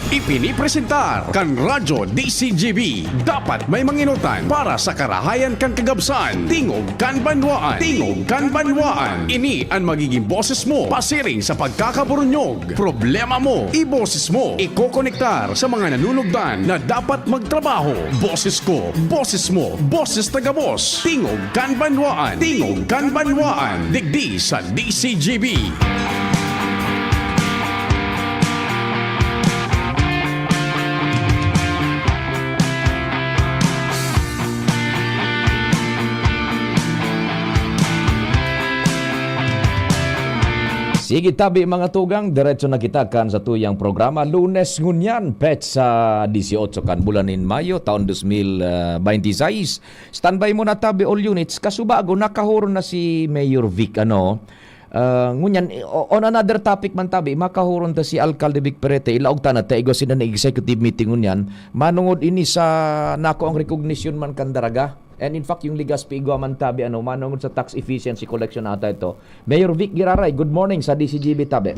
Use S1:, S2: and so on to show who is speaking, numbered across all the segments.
S1: Ipinipresentar kan Radyo DCGB. Dapat may manginutan para sa karahayan kan kagabsan. Tingog kan banwaan. Tingog kan banwaan. Ini ang magiging boses mo pasiring sa pagkakaburunyog. Problema mo, iboses mo. Ikokonektar sa mga nanunugdan na dapat magtrabaho. Boses ko, boses mo, boses tagabos. Tingog kan banwaan. Tingog kan banwaan. Digdi sa DCGB.
S2: Sige tabi mga tugang, diretso na kita kan sa tuyang programa. Lunes ngunyan, pet sa 18 kan bulanin Mayo, taon 2026. Standby mo na tabi all units. Kasubago, nakahuro na si Mayor Vic, ngunyan, on another topic man tabi, makahuron ta si Alcalde Vic Perete, ilaog ta na taigo sila na executive meeting ngunyan, manungod ini sa nako ang recognition man kandaraga. And in fact, yung Ligaspi Igwa man tabi, manungod sa tax efficiency collection ata ito. Mayor Vic Giraray, good morning sa DCGB tabi.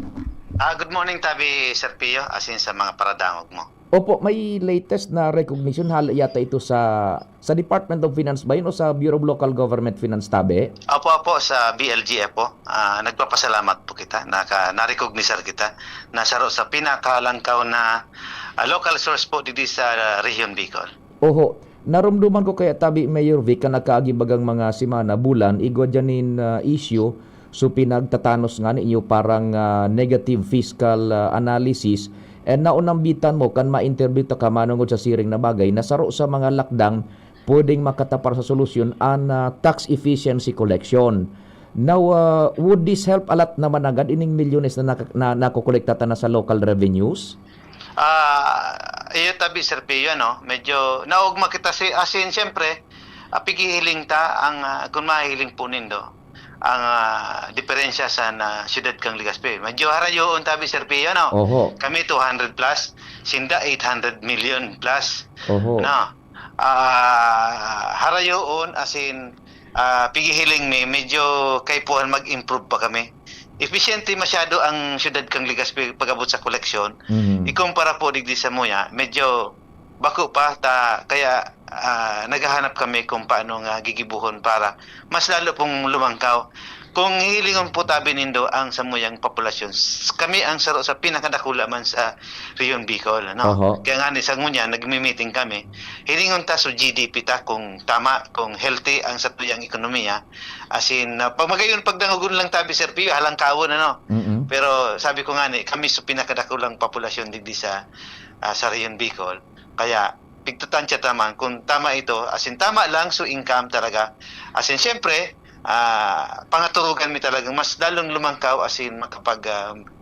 S3: Good morning tabi, Sir Pio, asin sa mga paradangog mo.
S2: Opo, may latest na recognition yata ito sa Department of Finance ba yun o sa Bureau of Local Government Finance tabi?
S3: Opo, sa BLGF po. Nagpapasalamat po kita. Na-recognize kita. Nasaro sa pinakalangkaw na local source po dito sa Region Bicol.
S2: Oho. Narumduman ko kaya tabi Mayor Vic na nakagibagang mga simana bulan igwa dyanin issue so pinagtatanos nga ninyo parang negative fiscal analysis and naunambitan mo kan ma-interview ta ka manungod sa siring na bagay nasaro sa mga lakdang pwedeng makatapar sa solusyon an tax efficiency collection. Now, would this help a lot naman agad ining milyones na nakokolekta ta na sa local revenues?
S3: Iyo tabi, Sir Pio, medyo naugma kita asin siyempre, pigihiling ta ang kung mahihiling po nindo ang diferensya sa siyudad kang Ligaspi. Medyo harayoon tabi, Sir Pio,
S2: Oho.
S3: Kami 200 plus, sinda 800 million plus.
S2: Oho.
S3: Harayoon asin pigihiling medyo kaipuhan mag-improve pa kami. Efficiente masyado ang siyudad kang Ligaspi pag-abot sa koleksyon.
S2: Mm-hmm.
S3: Ikumpara po digdi sa Muya, medyo bako pa kaya naghahanap kami kung paano nga gigibuhon para mas lalo pong lumangkaw. Kung hilingon po tabi nindo ang samuyang populasyon, kami ang saro sa pinakadakula man sa Region Bicol. Kaya nga ni sa ngunya, nagmi-meeting kami. Hilingon ta sa GDP ta kung tama, kung healthy ang satuyang ekonomiya. As in, pagmagayon pagdangugon lang tabi, Sir Pio, halang kawon,
S2: Mm-hmm.
S3: Pero sabi ko nga ni, kami sa pinakadakulang populasyon digdi sa Region Bicol. Kaya, pigtutansya taman, kung tama ito, as in, tama lang, so income talaga. As in, syempre, pangaturugan mi talagang mas lalong lumangkaw asin makapag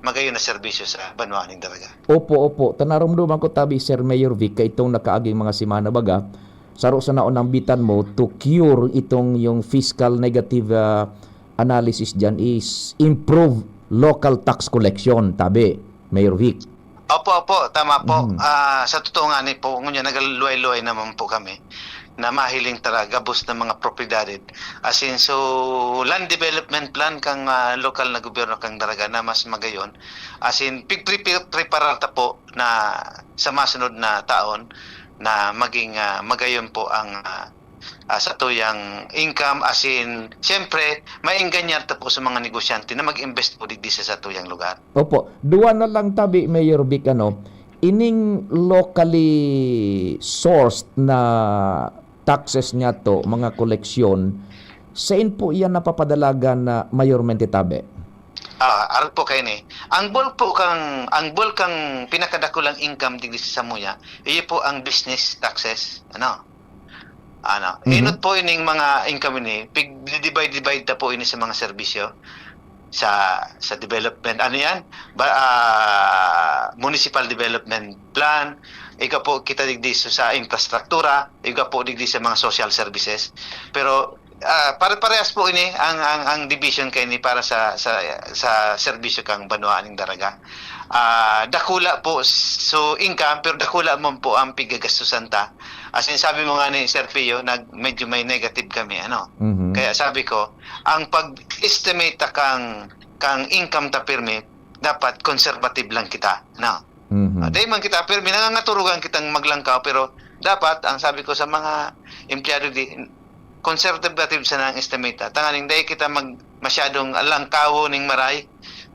S3: magayon na serbisyo sa banwaaning dalaga.
S2: Opo. Tanarumduman ko tabi Sir Mayor Vic kay itong nakaaging mga simana baga saro sa naunang bitan mo to cure itong yung fiscal negative analysis dyan is improve local tax collection tabi Mayor Vic.
S3: Opo, tama po. Sa totoo nga ni po, ngunya nagaluay-luay naman po kami na mahiling talaga gabos ng mga propiedad. As in, so land development plan kang lokal na gobyerno kang dalaga na mas magayon. As in, preparata po na sa masunod na taon na maging magayon po ang sa tuyang income. As in, siyempre, maingganyan ta po sa mga negosyante na mag-invest po digdi sa tuyang lugar.
S2: Opo. Duwa na lang tabi Mayor Vic ining locally sourced na taxes niya to, mga koleksyon, saan po iyan napapadalagan na mayormente tabi?
S3: Aral po kayo ni. Ang bulk kang pinakadakulang income digdi sa Samuya, iyo po ang business taxes. Inot po ining mga income ni, divide ta po ini sa mga serbisyo sa development. Ano yan? Municipal development plan, ikaw po kita digdi sa infrastruktura, ikaw po digdi sa mga social services. Pero pare-parehas po ini ang division kay ni para sa serbisyo kang banwaaning daraga. Dakula po so income pero dakula mo po ang pigagastusan ta. As in sabi mo nga ni Sir Pio, medyo may negative kami
S2: Mm-hmm.
S3: Kaya sabi ko, ang pag-estimate kang income ta permit dapat conservative lang kita. Dahil man kita, pero minangangaturugan kitang maglangkaw, pero dapat, ang sabi ko sa mga empleyado conservative sa nang estimate. Tanganing dahil kita masyadong langkawo ning maray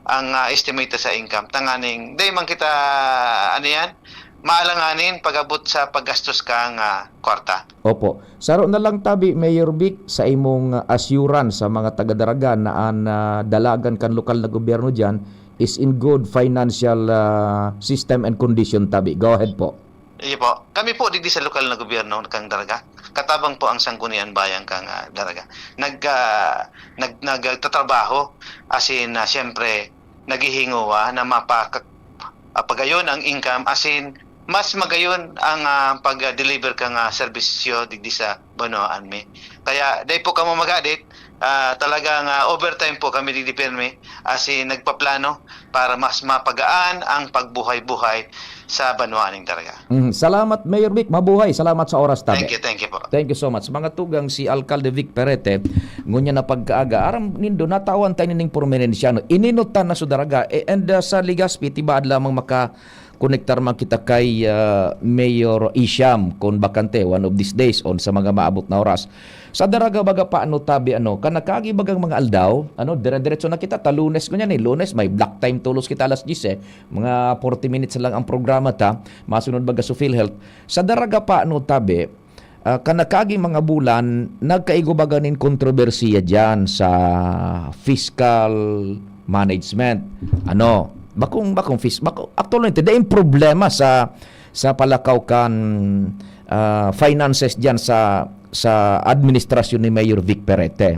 S3: ang estimate sa income. Tanganing dahil man kita, maalanganin pag-abot sa paggastos kang kwarta.
S2: Opo. Saro na lang tabi, Mayor Vic, sa imong assurance sa mga taga-Daraga na ang dalagan kan lokal na gobyerno dyan is in good financial system and condition tabi. Go ahead po.
S3: Iyo po. Kami po digdi sa lokal na gobyerno kang Daraga. Katabang po ang Sanggunian Bayan kang Daraga. Nagtatrabaho as in siyempre naghihinguwa na pagayon ang income as in mas magayon ang pag-deliver kang serbisyo digdi sa Banoan mi. Kaya dahil po kamo magadit, talagang overtime po kami digdi pirmi as in nagpaplano para mas mapagaan ang pagbuhay-buhay sa Banoaning Daraga.
S2: Salamat, Mayor Vic. Mabuhay. Salamat sa oras tabi.
S3: Thank you po.
S2: Thank you so much. Mga tugang si Alcalde Vic Perete, ngunya na pagkaaga, aram nindo, natawan tayo nining prominensyano. Ininutan na sa Daraga, and sa Ligaspi, tibaad lamang konektar man kita kay Mayor Isham kung bakante one of these days on sa mga maabot na oras. Sa Daraga baga paano tabi kanakagi bagang mga aldaw, dire-diretso na kita ta Lunes kunya ni Lunes may black time tulos kita alas 10 mga 40 minutes lang ang programa ta, masunod baga sa PhilHealth. Sa Daraga paano tabi kanakagi mga bulan nagkaigo baga nin kontrobersiya diyan sa fiscal management. Bakong actually yung problema sa palakaw kan finances diyan sa administrasyon ni Mayor Vic Perete.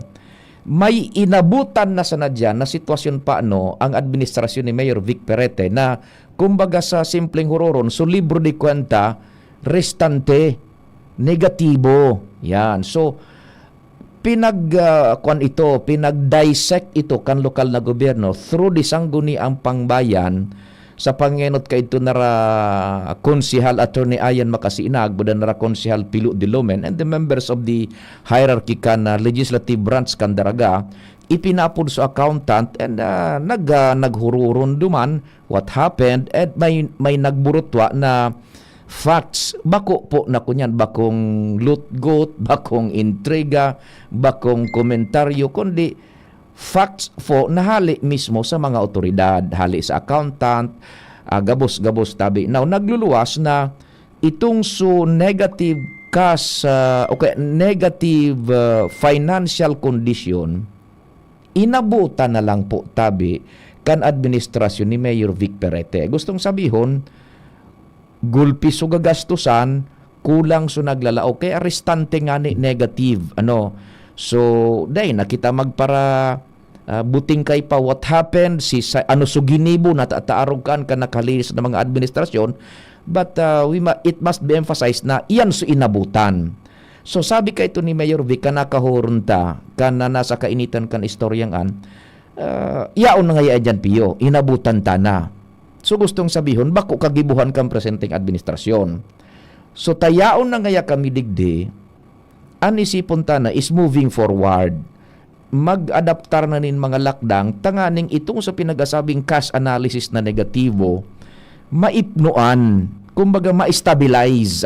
S2: May inabutan na sana diyan na sitwasyon ang administrasyon ni Mayor Vic Perete na kumbaga sa simpleng huroron so libro de kwenta restante negatibo. Yan. So pinag-dissect ito kan lokal na gobyerno through di sangguni ang pangbayan sa pangenot kay ito nara konsihal Attorney Ayan Makasiinag budan nara konsihal Pilu Dilomen and the members of the hierarchy kan legislative branch kan Daraga ipinapod sa accountant and naghururon duman what happened at may nagburutwa na facts, bako po na kunyan, bakong lutgot, bakong intriga, bakong komentaryo, kundi facts po na hali mismo sa mga otoridad, hali sa accountant, gabos-gabos tabi. Now, nagluluwas na itong negative negative financial condition, inabutan na lang po tabi kan administrasyon ni Mayor Vic Perete. Gustong sabihon, gulpi so gagastusan kulang so naglalao kay arestante nga ni negative so day nakita magpara buting kay pa what happened so ginibo na taarog kan nakalinis ng mga administrasyon but it must be emphasized na iyan so inabutan. So sabi kay ito ni Mayor Vic kanakahurunta kana nasa kainitan kan istoryangan yaon nga ya dyan piyo inabutan ta na. So gustong sabihon, bako kagibuhan kang presenteng administrasyon. So tayaon na ngaya kami digdi, anisipon ta na is moving forward. Mag-adaptar na nin mga lakdang, tanganing itong sa pinag-asabing cash analysis na negatibo, maipnuan, kumbaga ma-stabilize,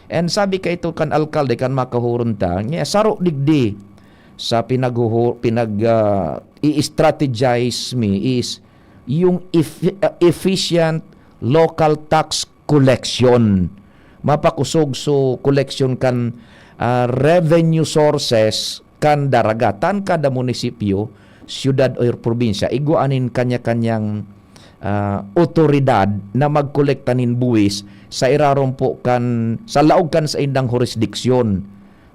S2: And sabi ka ito kan alkalde, kan makahurun ta, saro digdi sa i-strategize me is yung efficient local tax collection. Mapakusog so collection kan revenue sources kan Daraga. Tan kada munisipyo, syudad o probinsya, iguanin kanya-kanyang otoridad na magkolektanin buwis sa irarompo kan sa laog kan sa indang jurisdiksyon.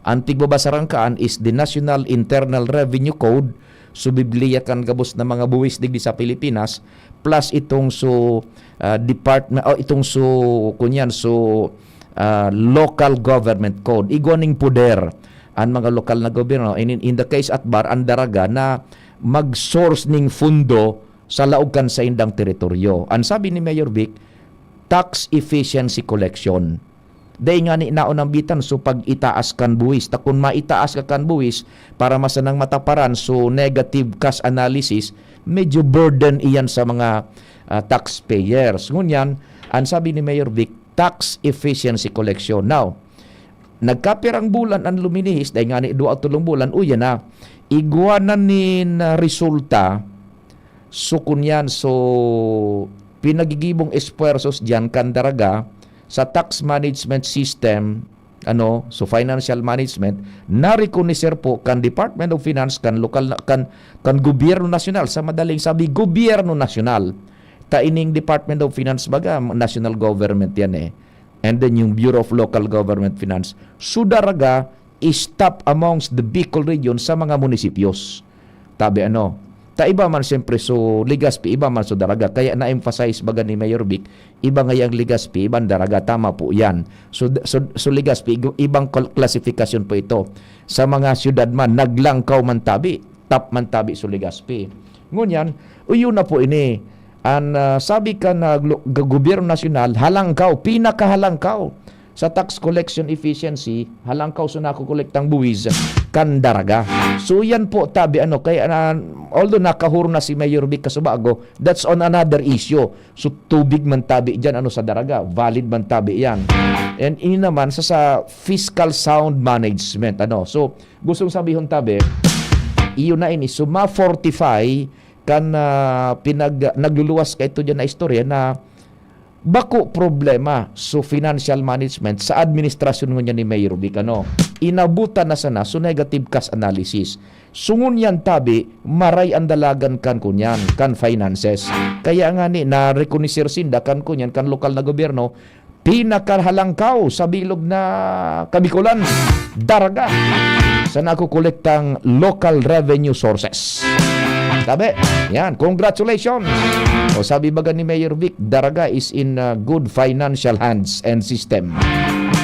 S2: Ang tigbabasaran is the National Internal Revenue Code, subibliya kan gabos na mga buwis digdi sa Pilipinas plus itong department local government code igwaning poder ang mga lokal na gobyerno in the case at bar ang Daraga na mag-source ning fundo sa laog kan sa indang teritoryo. Ang sabi ni Mayor Vic, tax efficiency collection. Day nga ni naon ang bitan so pag itaas kan buwis ta kung maitaas ka kan buwis para masanang mataparan so negative cash analysis medyo burden iyan sa mga taxpayers ngunyan Ang sabi ni Mayor Vic, tax efficiency collection. Now, nagkapirang bulan ang luminihis, dahil nga ni 2 bulan, yan na, iguanan ni na resulta, so kunyan, so pinagigibong espuersos dyan kan daraga sa tax management system, so financial management, na-recognizer po kan Department of Finance, kan lokal kan gobyerno nasyonal, sa madaling sabi gobyerno nasyonal, ining Department of Finance baga national government yan and then yung Bureau of Local Government Finance, sudaraga is top amongst the Bicol region sa mga munisipios. Tabi ta iba man siyempre so Legazpi, iba man so daraga, kaya na-emphasize baga ni Mayor Vic, iba nga yung Legazpi, ibang daraga, tama po yan. So Legazpi, ibang klasifikasyon po ito. Sa mga syudad man, naglangkaw man tabi, top man tabi so Legazpi. Ngunyan, uyo na po ini, sabi ka na gobyerno nasyonal, halangkaw, pinakahalangkaw sa tax collection efficiency, halangkaw so nakukolektang buwis kan daraga. So yan po tabi kaya although nakahuro na si Mayor Vic Kasubago, that's on another issue. So tubig man tabi diyan sa daraga, valid man tabi yan. And ini naman sa fiscal sound management so gustong sabihin tabi iyon na ini so ma-fortify kan nagluluwas kay ito dyan na istorya na bako problema so financial management sa administrasyon niya ni Mayor Vic inabutan na sana so negative cash analysis sungun yan tabi maray ang dalagan kan kunyan kan finances kaya nga ni na recognizir sinda kan kunyan kan lokal na gobyerno pinakahalangkaw sa bilog na Kabikulan daraga sa nakukolektang local revenue sources. Sabi, yan, congratulations. O sabi baga ni Mayor Vic, daraga is in good financial hands and system.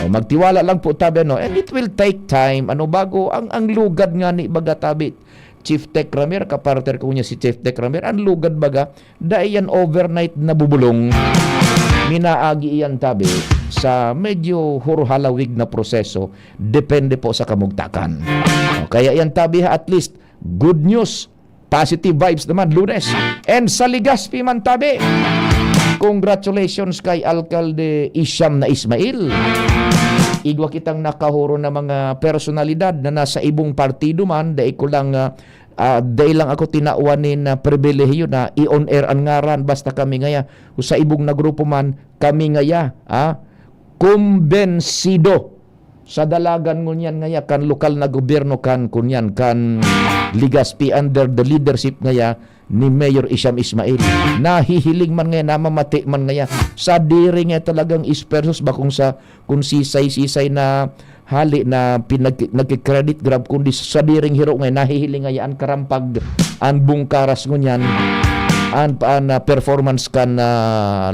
S2: O magtiwala lang po tabi and it will take time bago ang lugad nga ni baga tabi Chief Tech Ramir, kapartner ko niya si Chief Tech Ramir, ang lugad baga dahil yan overnight na bubulong minaagi iyan tabi sa medyo hurhalawig na proseso depende po sa kamugtakan. O, kaya yan tabi at least good news, positive vibes naman Lunes. And sa Legazpi man tabi, congratulations kay Alcalde Isham na Ismail. Igwa kitang nakahuro na mga personalidad na nasa ibong partido man, dahil ko lang dahil lang ako tinauanin na pribilehiyo na i-on air ang ngaran basta kami ngaya sa ibong na grupo man kami ngaya kumbensido sa dalagan ngunyan ngaya kan lokal na gobyerno kan kunyan kan Legazpi under the leadership ngaya ni Mayor Isham Ismail. Nahihiling man ngaya, namamati man ngaya sa diri nga talagang ispersos ba kung sisay-sisay na hali na nagkikredit grab kundi sa diring hiro ngay nahihiling nga yan karampag an bungkaras ngunyan an performance kan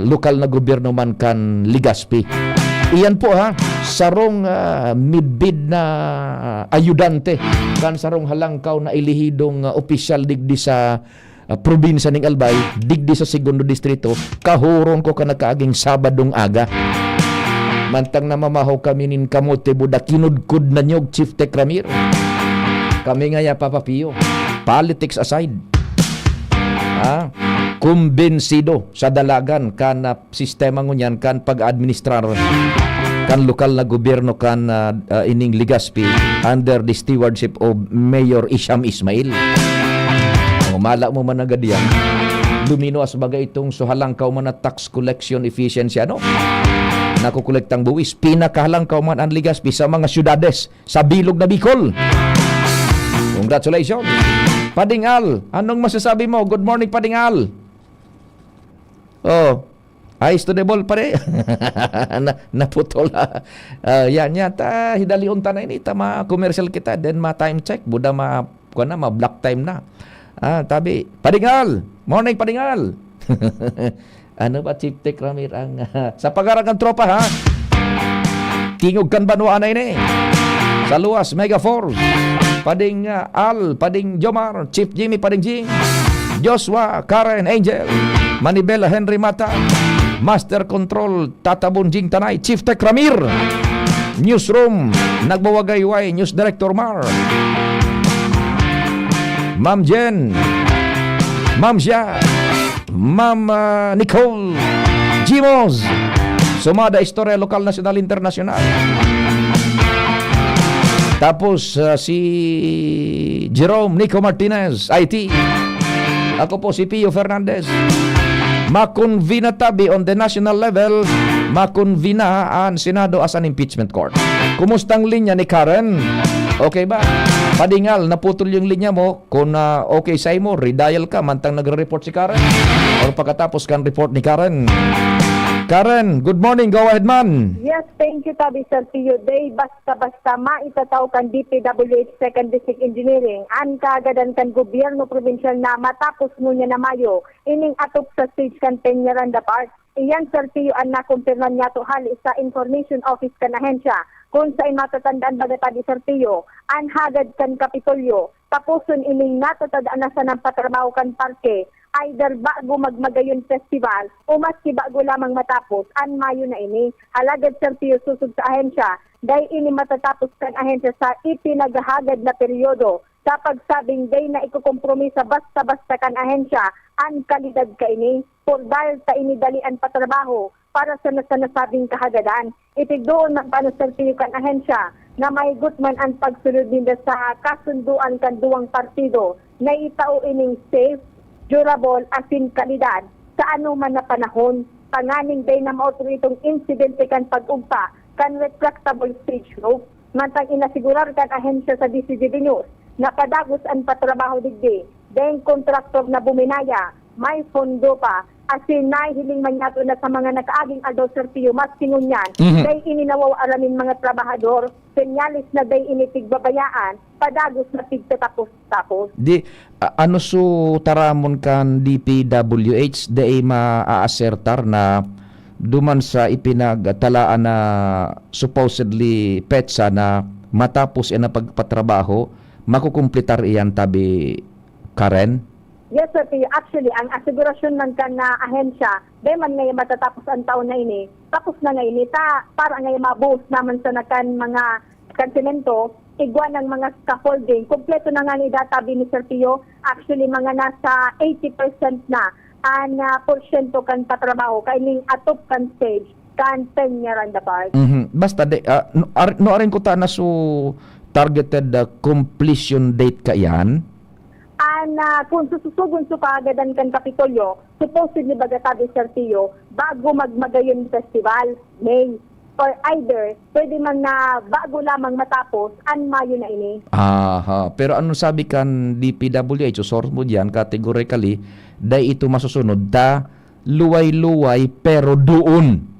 S2: lokal na gobyerno man kan Legazpi. Iyan po sarong midbid na ayudante kan sarong halangkaw na ilihidong opisyal digdi sa probinsya ning Albay, digdi sa segundo distrito, kahuron ko ka nakaaging Sabadong aga. Mantang namamahaw kami nin kamote buda kinudkud na nyog Chief Tech Ramir. Kami nga ya Papa Pio. Politics aside. Kumbensido sa dalagan kan sistema ngunyan kan pag-administrar kan lokal na gobyerno kan ining Legazpi under the stewardship of Mayor Isham Ismail. Mala mo man agad yan. Lumino as bagay itong suhalangkaw man na tax collection efficiency nakukolektang buwis. Pinakahalangkaw man ang Legazpi sa mga syudades sa bilog na Bicol. Congratulations. Padingal, anong masasabi mo? Good morning, Padingal. Eyes to the ball pare. Naputol. Yan ta hidalion ta na ini tama commercial kita then ma time check buda ma black time na. Tabi, Padingal. Morning, Padingal. Ano ba Chief Tech Ramir ang sa pag-aragang tropa Tingog kan banwa na ini. Sa luwas Mega Force. Pading Al, Pading Jomar, Chief Jimmy Pading Jing, Joshua, Karen, Angel, Manibela, Henry Mata, Master Control, Tata Bunjing Tanay, Chief Tech Ramir, Newsroom, Nagbawagayway, News Director Mar, Ma'am Jen, Ma'am Jia, Ma'am Nicole, Jimos, sumada istorya lokal, nasyonal, internasyonal. Tapos si Jerome Nico Martinez, IT. Ako po si Pio Fernandez. Makunvina tabi on the national level, makunvina ang Senado as an impeachment court. Kumustang linya ni Karen? Okay ba? Padingal, naputol yung linya mo. Kung okay sa mo, redial ka, mantang nagre-report si Karen. Or pagkatapos kan report ni Karen. Karen, good morning. Go ahead, man.
S4: Yes, thank you, Tabi Sir Pio. Day, basta-basta maitataw kan DPWH Second District Engineering ang kaagadan kan gobyerno provincial na matapos ngunya na Mayo, ining atop sa stage kan Peñaranda Park. Iyan, Sir Pio, ang nakumpirman niya to hali sa Information Office kan ahensya. Kung sa matatandaan baga Tabi Sir Pio, ang hagad kan Kapitolyo, tapuson ining natatandaan na sa ng patrabaho kan parke, either bago magmagayon festival o maski bago lamang matapos ang Mayo na ini. Halagad Sir Pio susod sa ahensya, dahil ini matatapos kan ahensya sa ipinaghahagad na peryodo. Sa pagsabing day na ikukompromisa basta-basta kan ahensya, ang kalidad ka ini, por dahil sa inidalian patrabaho para sa nasabing kahagadan. Itigdoon ng paano Sir Pio kan ahensya na may gutman ang pagsunod din sa kasunduan kan duwang partido na itao ining safe, durable asin kalidad sa anuman na panahon. Panganing day na mautong itong insidente kan pag-ugpa kan retractable stage roof. Mantang inasigurar kan ahensya sa DCGB News na padagos ang patrabaho digdi. Dahil kontraktor na buminaya, may fondo pa. Asin nahihiling man yato na sa mga nakaaging aldaw Sir Pio, mas sinunyan, dahil ininawaw alamin mga trabahador, senyalis na dahil initigbabayaan, padagos na tigtatapos-tapos.
S2: Di ano su taramon kan DPWH dai maaasertar na duman sa ipinagtalaan na supposedly petsa na matapos yan na pagpatrabaho, makukumpletar iyan Tabi Karen?
S4: Yes, Sir Pio. Actually, ang asigurasyon man kan na ahensya, dahil man ngayon matatapos ang taon na ini, tapos na ngayon para ngayon mabuhos naman sa nakan mga kansimento, igwa ng mga scaffolding. Kompleto na nga ni data ni Sir Pio. Actually, mga nasa 80% na ang porsyento kan patrabaho, kaining atop kan stage, kan Peñaranda Park.
S2: Basta, no arin ko ta na su targeted completion date ka yan?
S4: Kung sususugon sa kaagadan kan Kapitolyo, supposedly bagatabi Sir Pio, bago magmagayon festival, May, or either, pwede man na bago lamang matapos, ang Mayo na ini.
S2: Aha, pero ano sabi kan DPWH, o source mo diyan, categorically, dahil ito masusunod, luway-luway, pero doon.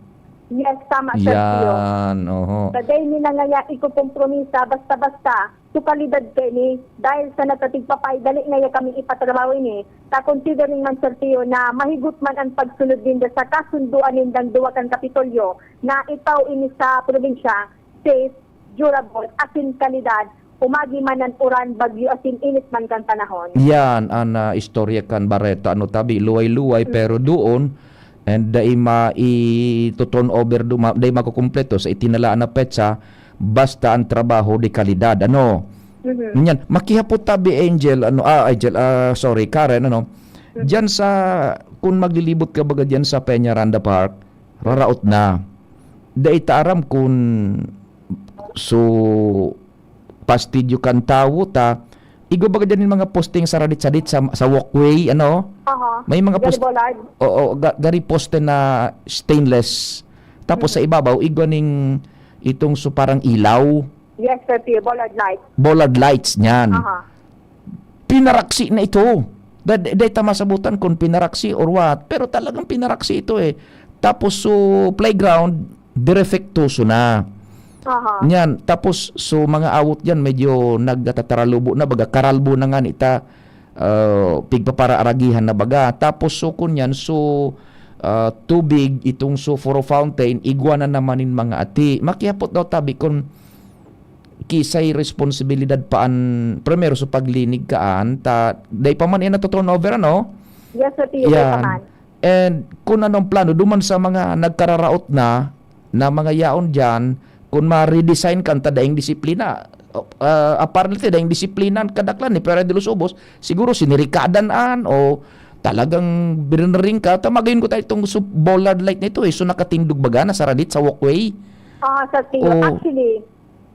S4: Yes, tama, Sir Pio.
S2: Yan, oho.
S4: Dahil nila nga ikukompromisa, basta-basta, su kalidad ka ini, dahil sa natatigpapay, dali nga kami ipatrabaho ini, considering man Sir Pio na mahigot man ang pagsunod din sa kasunduan nindang duwakan Kapitolyo na itaw ini sa probinsya, safe, durable, asin kalidad, umagi man ang uran, bagyo, asin init man kan panahon.
S2: Yan, ang istorya kan Barreto, ano Tabi, luway-luway, pero doon, and dahil ituturn over, dahil makukumpleto sa itinalaan na petsa, basta ang trabaho di kalidad, ano. Yan, makihapot Tabi Karen, ano. Diyan sa, kung maglilibot ka baga diyan sa Peñaranda Park, raraot na. Dahil taaram kung pastidyo kan tawo ta, igo baga diyan yung mga posting sa radit-sadit sa walkway, ano. May mga gari poste na stainless. Tapos sa ibabaw, igo ning itong parang ilaw.
S4: Yes, Sir Pio, bollard lights.
S2: Bollard lights niyan. Pinaraksi na ito. Dahil masabutan kung pinaraksi or what. Pero talagang pinaraksi ito eh. Tapos playground, direfectuoso na. Yan. Tapos mga awot yan, medyo nagtataralubo na baga. Karalbo na nga nita. Pigpapara aragihan na baga. Tapos kun yan, tubig itong sulfuro fountain, iguana namanin mga ati. Makihapot daw Tabi kung kisay responsibilidad paan primero sa paglinig kaan day pa man yan natuturn over, ano?
S4: Yes, Sir Pio,
S2: yan. And kung anong plano duman sa mga nagkararaot na mga yaon dyan, kung ma-redesign kan daing disiplina, apparently daing disiplinan kadaklan ni Pere de los Ubos, siguro sinirikadan o talagang binring ka. Tamagayin ko tayo itong bollard light nito So nakatindog baga na sa radit sa walkway.
S4: Sir Tio,
S2: Oo.
S4: actually,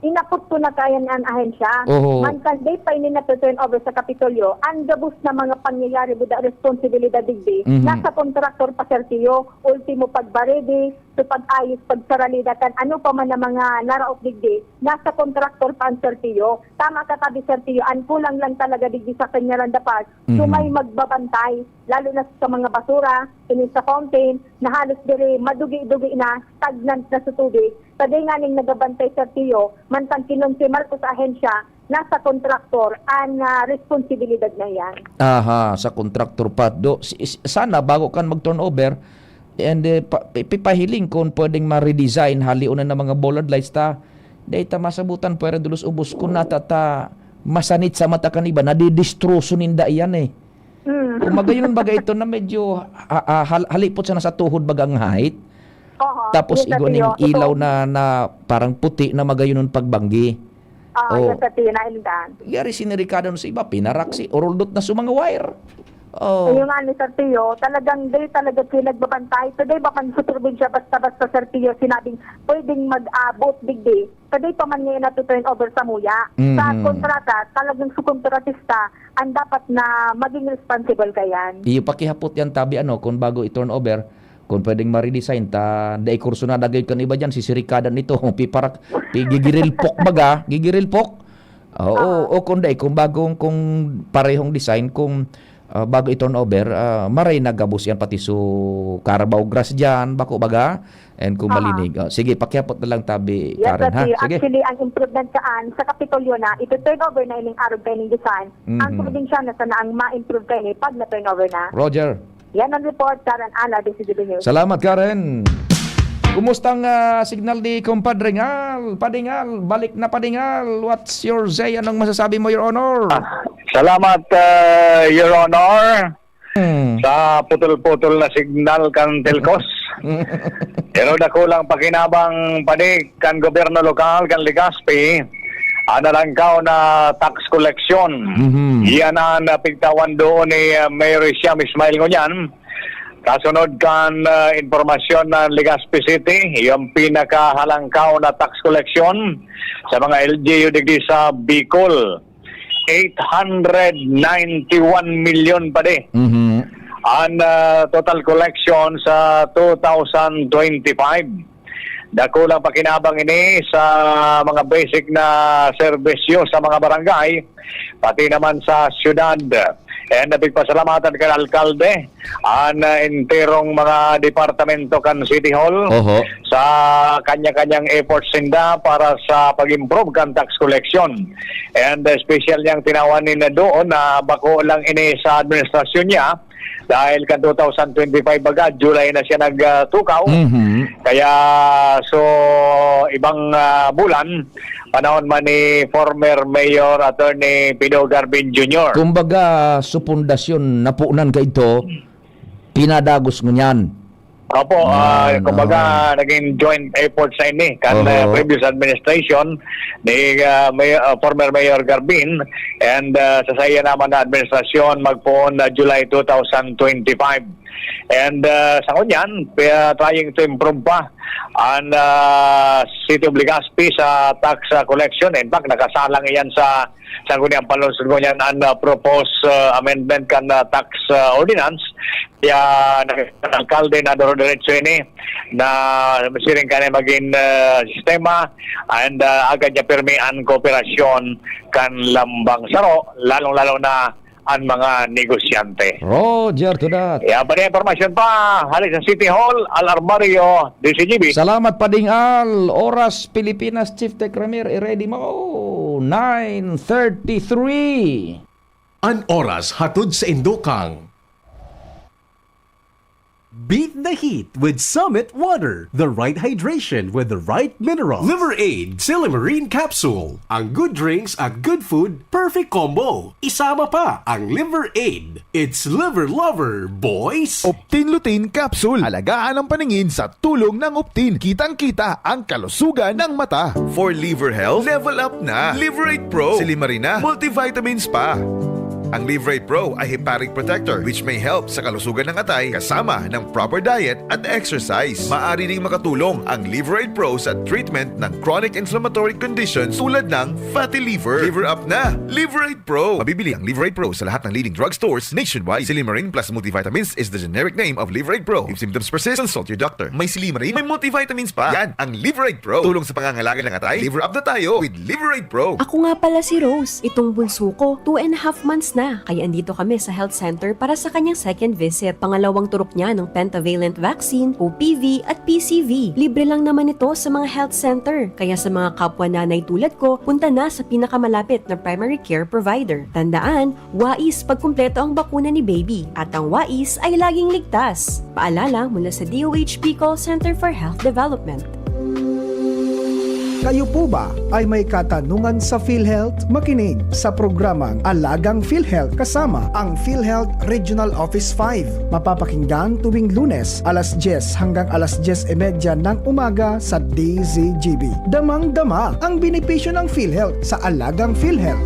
S4: inapot ko na kaya ng ahensya.
S2: Oo.
S4: Mantal day pa ini na turn over sa Kapitolyo, ang gabos na mga pangyayari with the responsibilidad digdi, nasa kontraktor pa Sir Tio, ultimo pagbaredi, so pag-ayos, pagsaralida, kan ano pa man na mga naraot digdi, nasa kontraktor pa ang Sir Tio. Tama ka tabi Sir Tio, ang kulang lang talaga digdi sa kanyaran dapat, so may magbabantay, lalo na sa mga basura, ini sa fountain, na halos dire madugi-dugi na, stagnant na sa tubig. Saday nga ning nagabantay Sir Tio, mantang kinon si Marcos ahensya, nasa kontraktor ang responsibilidad na yan.
S2: Aha, sa contractor pa. Sana bago kan mag-turnover, and pipahiling kung pwedeng ma-redesign haliunan ng mga bollard lights data masabutan pwede dulos ubos kung natata masanit sa mata kaniba, nadidistroso ninda iyan Kung magayon baga ito na medyo halipot siya na sa tuhod bagang height, tapos
S4: yes, Sir
S2: igon
S4: Tio.
S2: yung ilaw na parang puti na magayon pagbanggi.
S4: Yes, Sir Tio, naindan.
S2: Yari sinirikado sa iba, pinaraksi, oruldot na sa mga wire.
S4: Yung ni Sir Tio, talagang day talaga pinagbabantay. Today ba man sa probinsya basta-basta Sir Tio sinabing pwedeng mag-abot digdi. Today pa man ngayon na turn over sa muya. Sa kontrata, talagang sa kontratista ang dapat na maging responsible kayan.
S2: Iyo pakihapot yan tabi kung bago i-turn over, kung pwedeng ma-redesign dai kurso na dagay kan iba diyan sisirikadan nito piparak gigirilpok baga gigirilpok o kung bagong parehong design kung bago i-turn over maray nagabos yan pati so Carabao grass diyan bako baga and kung malinig sige pakiapot na lang tabi
S4: Yes,
S2: Karen ha
S4: Sir Tio.
S2: sige
S4: Actually, ang improvement saan sa Kapitolyo na, ito turn over na ining araw kayo ng design. Ang probinsya na sana ang ma-improve kayo pag na turn over na.
S2: Roger.
S4: Yan ang report, Karen Ana, DCGB News.
S2: Salamat Karen. Kumustang signal ni Compadre Ngal? Padingal, balik na Padingal. What's your say? Anong masasabi mo, Your Honor?
S5: Salamat, Your Honor, sa putol-putol na signal kan Telcos. Pero dako lang pakinabang panig kan gobyerno lokal kan Legazpi, analangkaw na tax collection. Iyan ang napigtawan doon ni Mayor Siam Ismail Ngunyan. Kasunod kan informasyon ng Legazpi City, yung pinakahalangkaw na tax collection sa mga LGU digdi sa Bicol. 891 million pa di. Ang total collection sa 2025. Dako lang pakinabang ini sa mga basic na serbisyo sa mga barangay, pati naman sa syudad. And nabigpasalamatan kay alkalde, ang enterong mga departamento kan City Hall sa kanya-kanyang efforts nila para sa pag-improve kan tax collection. And special niyang tinawanin na doon na bako lang ini sa administrasyon niya dahil kan 2025 baga, July na siya nagtukaw. Kaya so ibang bulan, panahon man ni former Mayor Attorney Pido Garbin Jr.
S2: Kumbaga, sa pundasyon, napunan ka ito, pinadagos mo niyan.
S5: Opo, kumbaga naging joint effort sa ini kan previous administration ni former Mayor Garbin and sa saya naman na administrasyon magpoon na July 2025. And sa kunyan, trying to improve pa ang City of Legazpi sa tax collection. In fact, nakasalang iyan sa kunyan palunsod kunyan ang proposed amendment kan tax ordinance. Kaya alkalde na diretso ini na masiring ka na maging sistema and agad niya pirmian kooperasyon kan lambang saro, lalong-lalo na ang mga negosyante.
S2: Roger to that.
S5: Kaya pa informasyon pa, halik sa City Hall, Alarmario, DCGB.
S2: Salamat Padingal. Oras Pilipinas, Chief Tech Ramir, i-ready mo. 9:33.
S1: An oras hatod sa Indokang.
S6: Beat the heat with Summit Water. The right hydration with the right minerals.
S1: Liver Aid Silimarine Capsule. Ang good drinks at good food, perfect combo. Isama pa ang Liver Aid. It's liver lover, boys!
S7: Optin Lutein Capsule. Alagaan ang paningin sa tulong ng Optin. Kitang-kita ang kalusugan ng mata. For liver health, level up na. Liver Aid Pro. Silimarina, multivitamins pa. Ang Livrate Pro ay hepatic protector which may help sa kalusugan ng atay kasama ng proper diet at exercise. Maaari ding makatulong ang Livrate Pro sa treatment ng chronic inflammatory conditions tulad ng fatty liver. Liver up na! Livrate Pro! Mabibili ang Livrate Pro sa lahat ng leading drugstores nationwide. Silimarin plus multivitamins is the generic name of Livrate Pro. If symptoms persist, consult your doctor. May Silimarin, may multivitamins pa. Yan ang Livrate Pro. Tulong sa pangangalaga ng atay. Liver up na tayo with Livrate Pro.
S8: Ako nga pala si Rose. Itong bunso ko, 2.5 months na. Kaya andito kami sa health center para sa kanyang second visit. Pangalawang turok niya ng pentavalent vaccine, OPV at PCV. Libre lang naman ito sa mga health center. Kaya sa mga kapwa nanay tulad ko, punta na sa pinakamalapit na primary care provider. Tandaan, wais pag kumpleto ang bakuna ni baby. At ang wais ay laging ligtas. Paalala mula sa DOH Bicol Center for Health Development.
S9: Kayo po ba ay may katanungan sa PhilHealth? Makinig sa programang Alagang PhilHealth kasama ang PhilHealth Regional Office 5. Mapapakinggan tuwing Lunes alas 10 hanggang alas 10:30 ng umaga sa DZGB. Damang-dama ang benepisyo ng PhilHealth sa Alagang PhilHealth.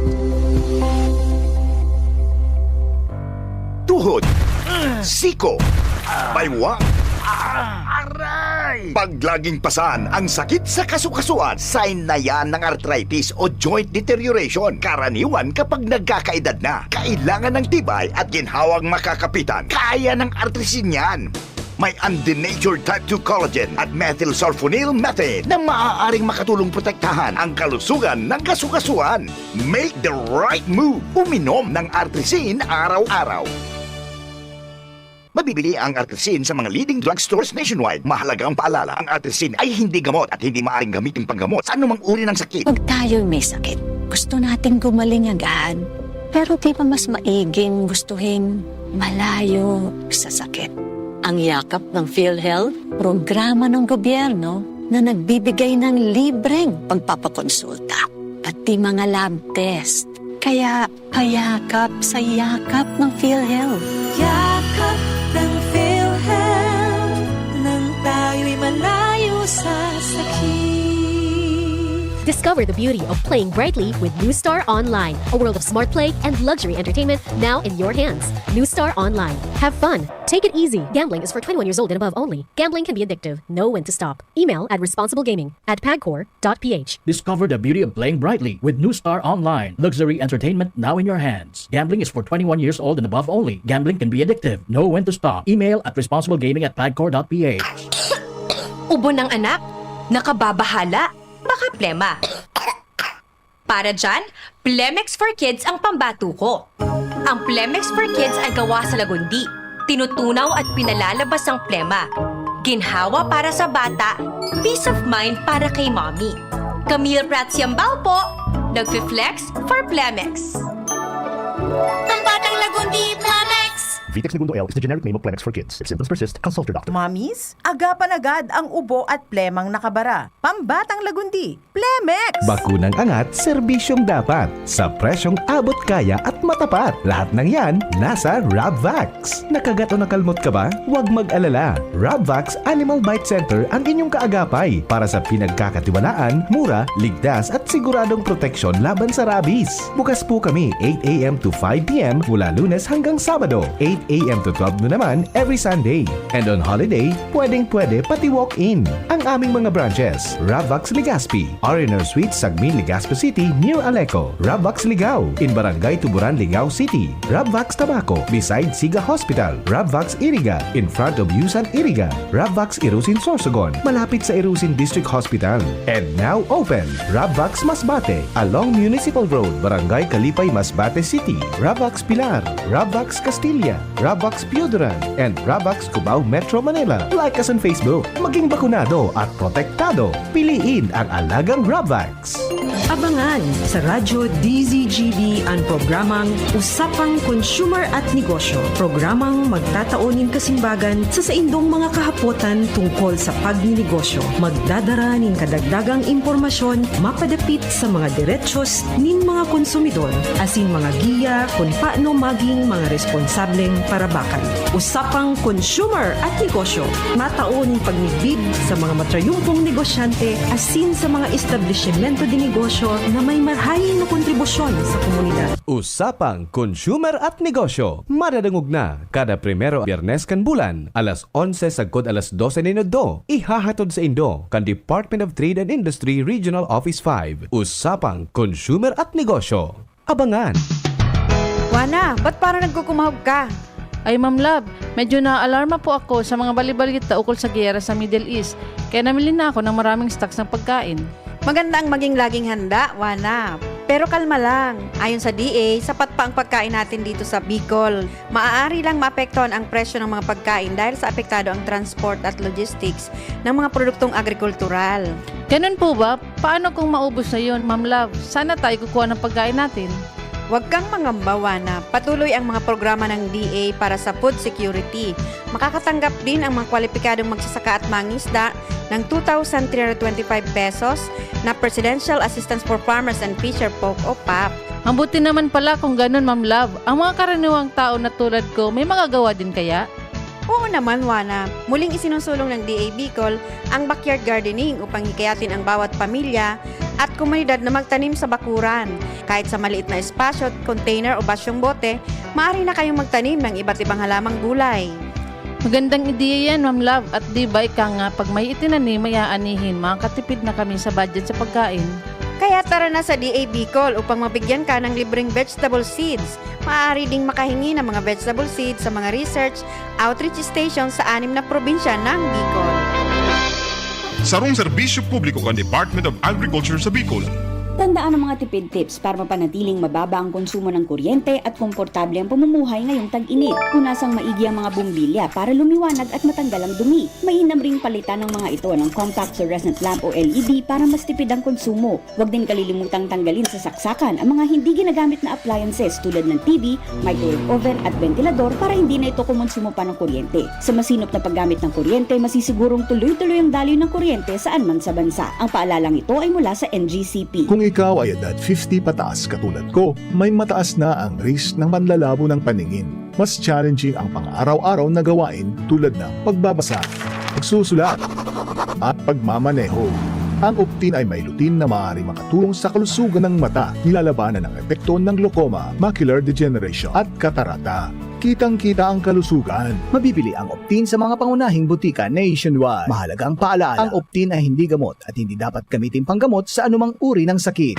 S10: Tuhod, siko, baywang, aray! Pag laging pasan ang sakit sa kasukasuan, sign na yan ng arthritis o joint deterioration. Karaniwan kapag nagkakaedad na, kailangan ng tibay at ginhawang makakapitan. Kaya ng artrisin yan. May undenatured type 2 collagen at methylsulfonyl methane na maaaring makatulong protektahan ang kalusugan ng kasukasuan. Make the right move. Uminom ng artrisin araw-araw. Mabibili ang artrisin sa mga leading drugstores nationwide. Mahalagang paalala, ang artrisin ay hindi gamot at hindi maaaring gamitin panggamot sa anumang uri ng sakit.
S11: Pag tayo'y may sakit, gusto nating gumaling agad. Pero di ba mas maiging gustuhin malayo sa sakit? Ang yakap ng PhilHealth, programa ng gobyerno na nagbibigay ng libreng pagpapakonsulta, pati mga lab test. Kaya payakap sa yakap ng PhilHealth.
S12: Yakap ng PhilHealth, nang tayo'y malayo sa sakit.
S13: Discover the beauty of playing brightly with New Star Online, a world of smart play and luxury entertainment now in your hands. New Star Online. Have fun. Take it easy. Gambling is for 21 years old and above only. Gambling can be addictive. Know when to stop. Email at responsiblegaming@pagcor.ph.
S14: Discover the beauty of playing brightly with New Star Online. Luxury entertainment now in your hands. Gambling is for 21 years old and above only. Gambling can be addictive. Know when to stop. Email at responsiblegaming@pagcor.ph.
S15: Ubo ng anak? Nakababahala? Baka plema. Para dyan, Plemex for Kids ang pambato ko. Ang Plemex for Kids ay gawa sa lagundi. Tinutunaw at pinalalabas ang plema. Ginhawa para sa bata, peace of mind para kay mommy. Camille Pratsiambao po, nagfi-flex for Plemex.
S12: Pambatang lagundi, Plemex!
S16: Vitex Segundo L is the generic name of Plemex for kids. If symptoms persist, consult your doctor.
S17: Mamis, agapan agad ang ubo at plemang nakabara. Pambatang lagundi, Plemex!
S6: Bakunang angat, serbisyong dapat. Sa presyong abot kaya at matapat. Lahat ng yan, nasa Rabvax. Nakagat o nakalmot ka ba? Huwag mag-alala. Rabvax Animal Bite Center ang inyong kaagapay para sa pinagkakatiwalaan, mura, ligtas at siguradong proteksyon laban sa rabies. Bukas po kami 8 a.m. to 5 p.m. mula Lunes hanggang Sabado, 8 a.m. to 12 noon naman every Sunday. And on holiday, pwedeng-pwede pati walk-in. Ang aming mga branches, Rabvax Legazpi, R&R Suite, Sagmin, Legazpi City, near Aleco. Rabvax Ligao, in Barangay Tuburan, Ligao City. Rabvax Tabaco, beside Siga Hospital. Rabvax Iriga, in front of Yusan Iriga. Rabvax Irusin Sorsogon, malapit sa Irusin District Hospital. And now open, Rabvax Masbate, along Municipal Road, Barangay Kalipay, Masbate City. Rabvax Pilar, Rabvax Castilla, Rabvax Pioduran, and Rabvax Cubao Metro Manila. Like us on Facebook. Maging bakunado at protektado. Piliin ang alagang Rabvax.
S18: Abangan sa Radyo DZGB ang programang Usapang Consumer at Negosyo. Programang magtataonin kasimbagan sa saindong mga kahapotan tungkol sa pagninegosyo. Magdadara nin kadagdagang impormasyon mapadapit sa mga diretsyon nin mga konsumidor asin mga giya kung paano maging mga responsableng Parabakan. Usapang consumer at negosyo. Matauning pagnigbid sa mga matrayumpong negosyante asin sa mga establishmento de negosyo na may marhayin na kontribusyon sa komunidad.
S6: Usapang Consumer at Negosyo. Madadangog na kada primero Biyernes kan bulan, alas 11 sagkod alas 12 minuto. Ihahatod sa Indo kan Department of Trade and Industry Regional Office 5. Usapang Consumer at Negosyo. Abangan!
S19: Wana, ba't parang nagkukumahog ka?
S20: Ay Ma'am Love, medyo na-alarma po ako sa mga balibalita ukol sa giyera sa Middle East. Kaya namili na ako ng maraming stocks ng pagkain.
S19: Maganda ang maging laging handa, Wana. Pero kalma lang. Ayon sa DA, sapat pa ang pagkain natin dito sa Bicol. Maaari lang maapektuhan ang presyo ng mga pagkain dahil sa apektado ang transport at logistics ng mga produktong agrikultural.
S20: Ganun po ba? Paano kung maubos na yun, Ma'am Love? Sana tayo kukuha ng pagkain natin.
S19: Huwag kang mangamba, Wana. Patuloy ang mga programa ng DA para sa food security. Makakatanggap din ang mga kwalipikadong magsasaka at mangisda ng 2,325 pesos na Presidential Assistance for Farmers and Fisher Folk o PAP.
S20: Ang buti naman pala kung ganun, Ma'am Love. Ang mga karaniwang tao na tulad ko, may magagawa din kaya?
S19: Oo naman, Wana. Muling isinusulong ng DA Bicol ang backyard gardening upang hikayatin ang bawat pamilya at komunidad na magtanim sa bakuran. Kahit sa maliit na espasyo, container o basyong bote, maaari na kayong magtanim ng iba't ibang halamang gulay.
S20: Magandang ideya yan, Ma'am Love. At di ba ika nga, pag may itinanim, may aanihin, makakatipid na kami sa budget sa pagkain.
S19: Kaya tara na sa DA Bicol upang mabigyan ka ng libreng vegetable seeds. Maaari ding makahingi ng mga vegetable seeds sa mga research outreach stations sa 6 na probinsya ng Bicol.
S21: Sarong serbisyo publiko kan Department of Agriculture sa Bicol.
S22: Tandaan ang mga tipid tips para mapanatiling mababa ang konsumo ng kuryente at komportable ang pamumuhay ngayong tag-init. Punasang maigi ang mga bumbilya para lumiwanag at matanggal ang dumi. Mainam ring palitan ng mga ito ng compact fluorescent lamp o LED para mas tipid ang konsumo. Huwag din kalilimutang tanggalin sa saksakan ang mga hindi ginagamit na appliances tulad ng TV, microwave oven at ventilador para hindi na ito kumonsumo pa ng kuryente. Sa masinop na paggamit ng kuryente, masisigurong tuloy-tuloy ang daloy ng kuryente saan man sa bansa. Ang paalalang ito ay mula sa NGCP.
S23: Kung ikaw ay edad 50 pataas katulad ko, may mataas na ang risk ng panlalabo ng paningin. Mas challenging ang pang-araw-araw na gawain tulad ng pagbabasa, pagsusulat, at pagmamaneho. Ang Optin ay may lutin na maaari makatulong sa kalusugan ng mata, nilalabanan ang epekto ng glaucoma, macular degeneration at katarata. Kitang-kita ang kalusugan.
S24: Mabibili ang Optin sa mga pangunahing butika nationwide. Mahalaga ang paalala. Ang Optin ay hindi gamot at hindi dapat gamitin panggamot sa anumang uri ng sakit.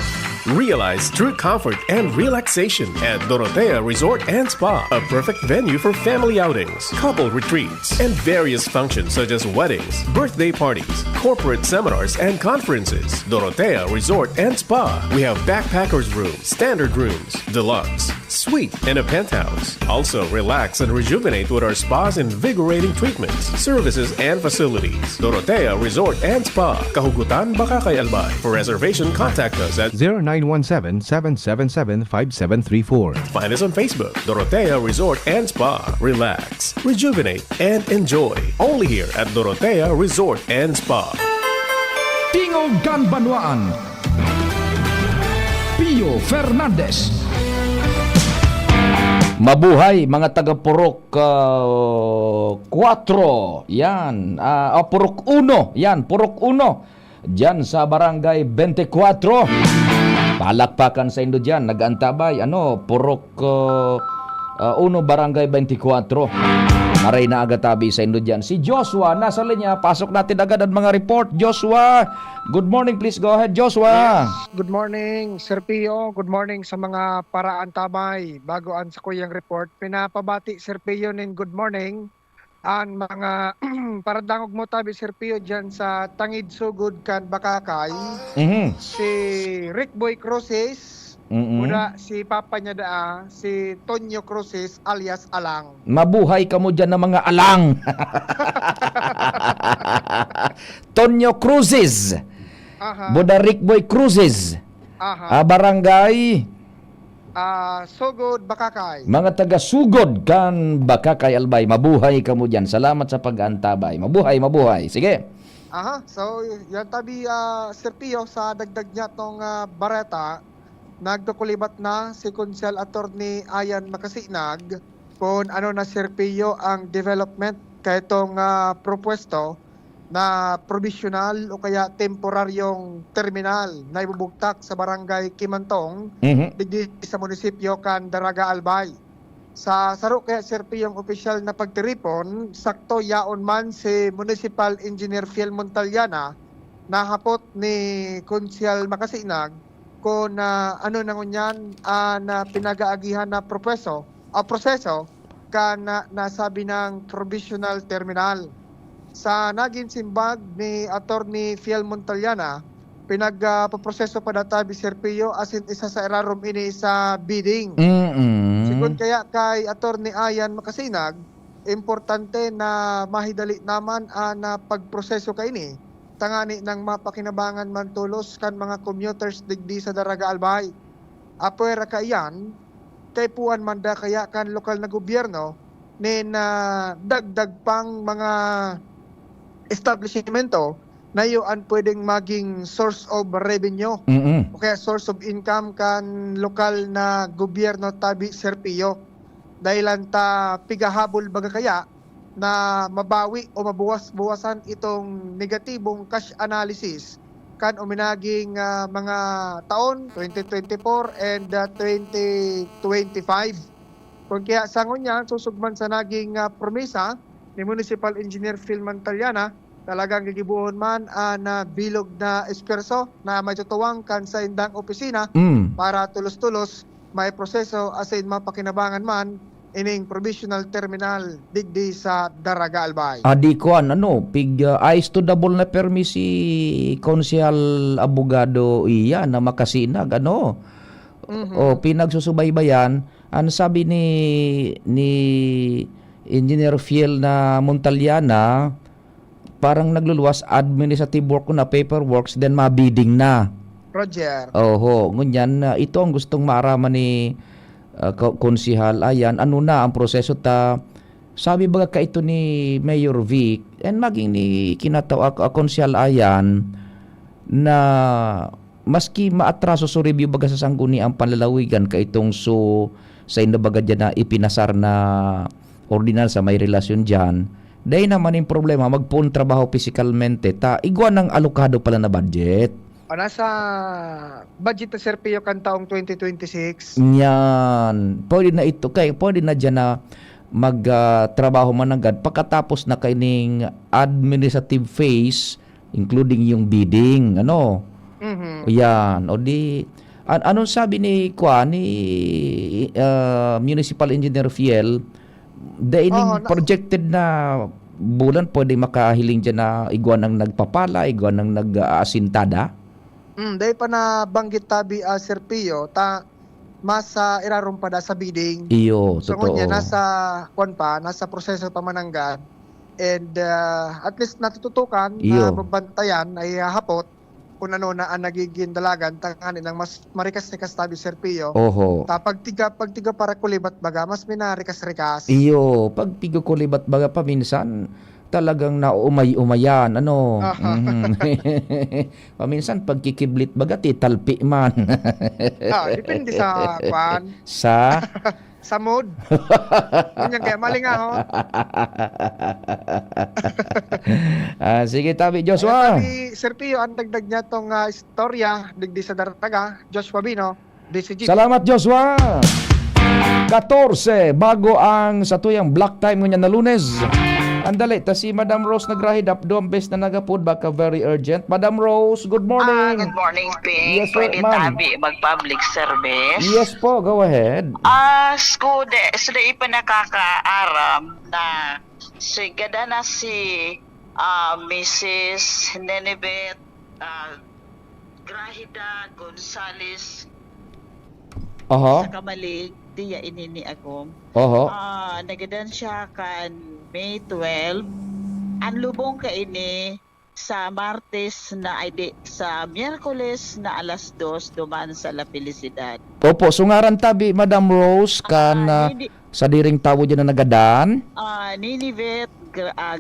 S25: Realize true comfort and relaxation at Dorotea Resort and Spa, a perfect venue for family outings, couple retreats, and various functions such as weddings, birthday parties, corporate seminars, and conferences. Dorotea Resort and Spa. We have backpackers rooms, standard rooms, deluxe, suite, and a penthouse. Also, relax and rejuvenate with our spa's invigorating treatments, services, and facilities. Dorotea Resort and Spa, Kahugutan, Bakakay, Albay. For reservation, contact us at
S6: 0917-777-5734.
S25: Find us on Facebook, Dorotea Resort and Spa. Relax, rejuvenate, and enjoy. Only here at Dorotea Resort and Spa.
S1: Tingog Ganbanwaan. Pio Fernandez.
S2: Mabuhay mga taga Purok 4. Yan. Purok 1. Yan, Purok 1. Diyan sa Barangay 24. Palakpakan sa Indo diyan. Nag-antabay. Purok 1 Barangay 24. Maray na agatabi sa Indo diyan. Si Joshua nasa linya. Pasok natin agad ang mga report. Joshua, good morning. Please go ahead, Joshua.
S26: Yes. Good morning, Sir Pio. Good morning sa mga paraan tabay. Bago ang sa kuyang report, pinapabati Sir Pio ng good morning. Ang mga paradangog mo tabi Sir Pio dyan sa Tangid Sugod kan Bakakay. Si Rick Boy Cruces. Muna si Papa niya si Tonyo Cruces alias Alang.
S2: Mabuhay ka mo dyan ng mga alang. Tonyo Cruces. Buda Rick Boy Cruces. Barangay
S26: Sugod, Bakakay.
S2: Mga taga Sugod kan Bakakay, Albay. Mabuhay ka mo dyan. Salamat sa pag-antabay. Mabuhay, mabuhay. Sige.
S26: So yan tabi Sir Pio sa dagdag niya tong Bareta. Nagdokulibat na si Kunsel Attorney Ayan Makasinag kung ano na Serpio ang development kay itong propuesto na provisional o kaya temporaryong terminal na ibubugtak sa barangay Kimantong digdi sa munisipyo kan Daraga Albay. Sa saro kaya Serpio ang opisyal na pagtiripon, sakto yaon man si Municipal Engineer Fiel Montaliana na hapot ni Konsyal Makasinag kung ano na ngunyan na pinagaagihan na proseso kan nasabi ng provisional terminal. Sa naging simbag ni Attorney Fiel Montaliana, pinagpaproseso pa databi Serpio as in isa sa irarom ini sa bidding. Sigun kaya kay Attorney Ayan Makasinag, importante na mahidali naman na pagproseso kay ini tangani ng mapakinabangan man tulos kan mga commuters digdi sa Daraga Albay. Apuera kayan, kay puan manda kaya kan lokal na gobyerno nin dagdag pang mga establishmento na yun pwedeng maging source of revenue o kaya source of income kan lokal na gobyerno tabi Serpio. Dahilan ta pigahabol baga kaya na mabawi o mabuwas-buwasan itong negatibong cash analysis kan uminaging mga taon 2024 and 2025. Kung kaya sa ngunya susugman sa naging promesa ni Municipal Engineer Phil Montaliana, talagang gigibuhon man na bilog na esperso na may tutuwang kan sa indang opisina para tulos-tulos may proseso asin mapakinabangan man ining provisional terminal digdi sa Daraga Albay.
S2: Adi ko pig ayos to double na permi si Konsyal Abogado iya na Makasinag o pinagsusubaybayan ang sabi ni Engineer Fiel na Montaliana parang nagluluwas administrative work na paperworks then mabidding na.
S26: Roger.
S2: Ngunyan ito ang gustong maaraman ni Konsihal Ayan, ano na ang proseso ta sabi baga ka ito ni Mayor Vic and maging ni kinatawag Konsihal Ayan na maski maatraso sa review baga sa sangguni ang panlalawigan ka itong sa inabaga dyan na ipinasar na ordinansa may relasyon dyan dahil naman yung problema magpuon trabaho physicalmente ta igwa ng alokado pala na budget.
S26: Nasa budget na Serpio kan taong 2026.
S2: Yan. Pwede na ito. Pwede na dyan na magtrabaho man agad. Pagkatapos na kaining administrative phase, including yung bidding. Yan. O di, anong sabi ni Municipal Engineer Fiel, dahil projected na bulan pwede makahiling dyan na igwan ng nagpapala, igwan ng nag-asintada?
S26: Dahil pa na banggit tabi Serpio, mas irarum pa da sa bidding.
S2: Iyo,
S26: so,
S2: totoo.
S26: So nasa proseso pa mananggan and at least natututukan na mabantayan ay hapot kung ano na ang nagiging dalagan tangani ng mas marikas-rikas tabi Serpio. Pagtiga para kulibat baga, mas minarikas-rikas.
S2: Iyo, pagtiga kulibat baga paminsan talagang naumay-umayan paminsan pagkikiblit baga titalpi man.
S26: Depende sa kwan. Sa mood. Ganyan kaya mali nga ho.
S2: Sige tabi Joshua.
S26: Tabi Serpio ang dagdag niya tong istorya digdi sa Daraga. Joshua Bino, DCG.
S2: Salamat Joshua. 14 bago ang satuyang block time ngunyan na Lunes. Andali, ta si Madam Rose nagrahid up doon best na nagapod baka very urgent. Madam Rose, good morning.
S3: Good morning, Ping.
S2: Yes,
S3: Pwede
S2: ma'am.
S3: tabi mag-public service.
S2: Yes po, go ahead.
S3: Suda ipa nakakaaram na sigada na si Mrs. Nenebet Grahida Gonzales sa Kamalig, diya inini ako. Nagadan siya kan May 12. Ang lubong ka ini sa Martes na sa Miyerkules na alas 2 duman sa La Felicidad.
S2: Opo, sungaran tabi Madam Rose kan sa diring tawo dyan na nagadan.
S3: Ninibet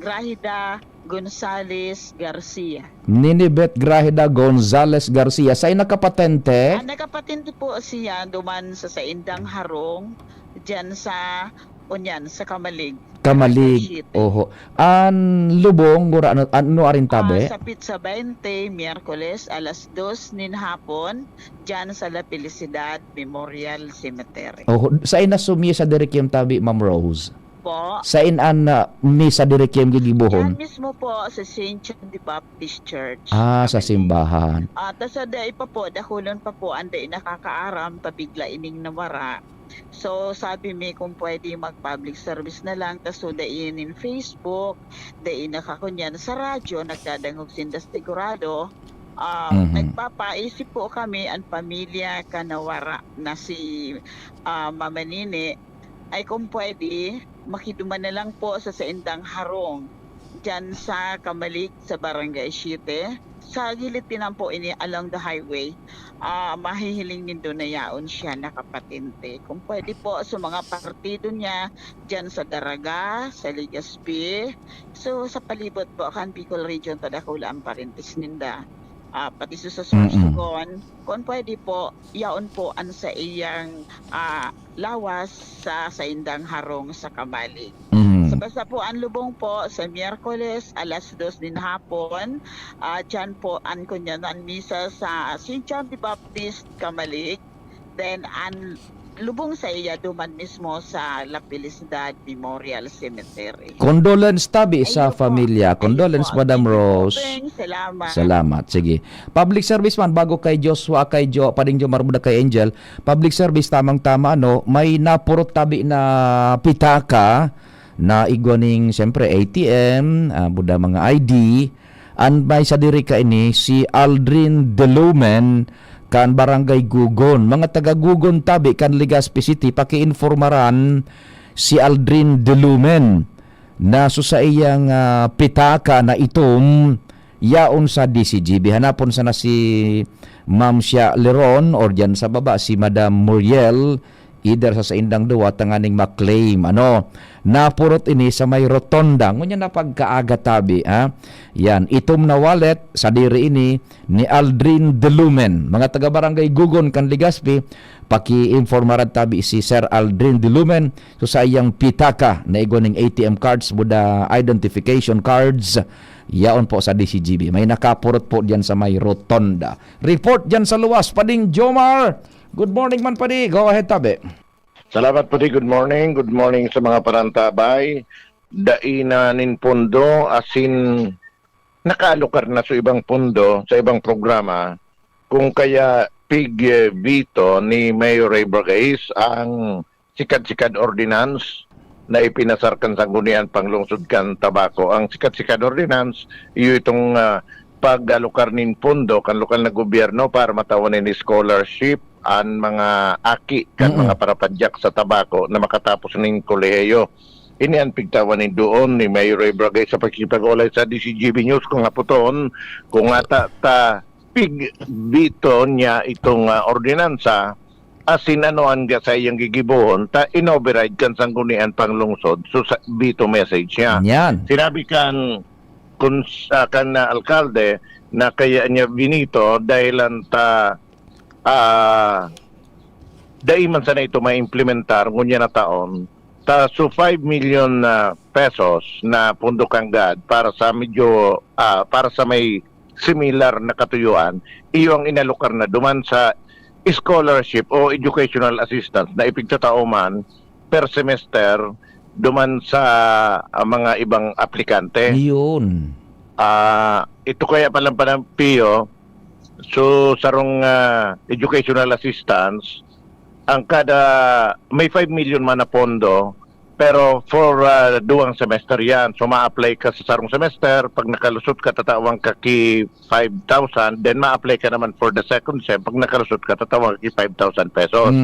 S3: Grahida Gonzales Garcia.
S2: Ninibet Grahida Gonzales Garcia. Sa'y nakapatente?
S3: Nakapatente po siya duman sa Indang Harong dyan sa Unyan, sa Kamalig.
S2: Kamalig. Oho. An lubong gura ano arin tabi?
S3: Sa Pizza 20, Miyerkules, alas 2 nin hapon, dyan sa La Felicidad Memorial Cemetery.
S2: Oho. Sa ina sumye sa Dirikim tabi, Ma'am Rose?
S3: Po.
S2: Sa inan mi sa Dirikim gigibuhon?
S3: Yan mismo po sa St. John the Baptist Church.
S2: Sa simbahan.
S3: Tapos sa day pa po, dahulon pa po, anday nakakaaram, pabigla ining nawara. So sabi mi kung pwede mag-public service na lang, tas so dain in Facebook, dain nakakunyan sa radyo, nagdadangog sindas sigurado. Nagpapaisip po kami ang pamilya kanawara na si Mama Nini ay kung pwede makiduman na lang po sa Saindang Harong dyan sa Kamalig sa Barangay 7 sa gilid din po ini along the highway. Mahihiling din doon na yaon siya nakapatente. Kung pwede po sa mga partido niya dyan sa Daraga, sa Legazpi, so sa palibot po kan Bicol Region tadakula ang parintis ninda. Pati sa Sorsogon, kung pwede po, yaon po ang sa iyang lawas sa Saindang Harong sa Kamalig. So basta po ang lubong po sa Miyerkules, alas 2 din hapon, dyan po ang kunyanan misa sa St. John the Baptist Kamalig, then ang lubong sa iya duman mismo sa La Felicidad Memorial Cemetery.
S2: Condolence tabi sa familia. Condolence, Madam Rose.
S3: Salamat.
S2: Salamat. Sige. Public service man, bago kay Joshua, kay Pading Jo Marbuda, kay Angel. Public service, tamang-tama, may napurot tabi na pitaka na igwaning, siyempre, ATM, buda mga ID. And may sa diri ka ini, si Aldrin Delumen, kan Barangay Gugon. Mga taga Gugon tabi kan Legazpi City pakiinformaran si Aldrin Delumen na sa iyang pitaka na itom yaon sa DCGB. Hanapon sana si Ma'am Sia Leron or dyan sa baba si Madam Muriel, either sa Saindang Duwa tanganing maklaim napurot ini sa may rotonda ngunya na pagkaaga tabi yan itom na wallet sa diri ini ni Aldrin Delumen. Mga taga Barangay Gugon kan Legazpi paki-informaran tabi si Sir Aldrin Delumen sa iyang pitaka na igoning ATM cards buda identification cards yaon po sa DCGB. May nakapurot po diyan sa may rotonda. Report diyan sa luwas, Pading Jomar. Good morning man, Padi. Go ahead, tabi.
S4: Salamat, Padi. Good morning. Good morning sa mga parantabay. Dainanin pondo, asin nakaalukar na sa ibang pondo, sa ibang programa. Kung kaya pig veto ni Mayor Ray Bragais ang sikat-sikat ordinance na ipinasarkan sa gunian panglungsod kan tabako. Ang sikat-sikat ordinance, iyo itong pag-alukar nin pondo kan lokal na gobyerno para matawan ni scholarship ang mga aki kan mga parapadyak sa tabako na makatapos ning kolehiyo. Ini ang pigtawan ni doon ni Mayor Ray Bragais sa pagkipag-ulay sa DCGB News kung aputon kung ata pig veto niya itong ordinansa asin anoan ga sa iyang gigibuhon ta inoverride kan sanggunian panglungsod so sa veto message niya.
S2: Yan.
S4: Sinabi kan alkalde na kaya niya binito dahilan ta daiman sana ito ma-implementar ngunya na taon ta so 5 million pesos na pundo kanggad para sa medyo para sa may similar na katuyuan iyo ang inalokar na duman sa scholarship o educational assistance na ipigtatauman per semester duman sa mga ibang aplikante.
S2: Yun.
S4: Ito kaya palang PIO, so sarong educational assistance, ang kada may 5 million man na pondo, pero for duwang semester yan. So ma-apply ka sa sarong semester, pag nakalusot ka tatawang ka ki 5,000, then ma-apply ka naman for the second sem, pag nakalusot ka tatawang ki 5,000 pesos.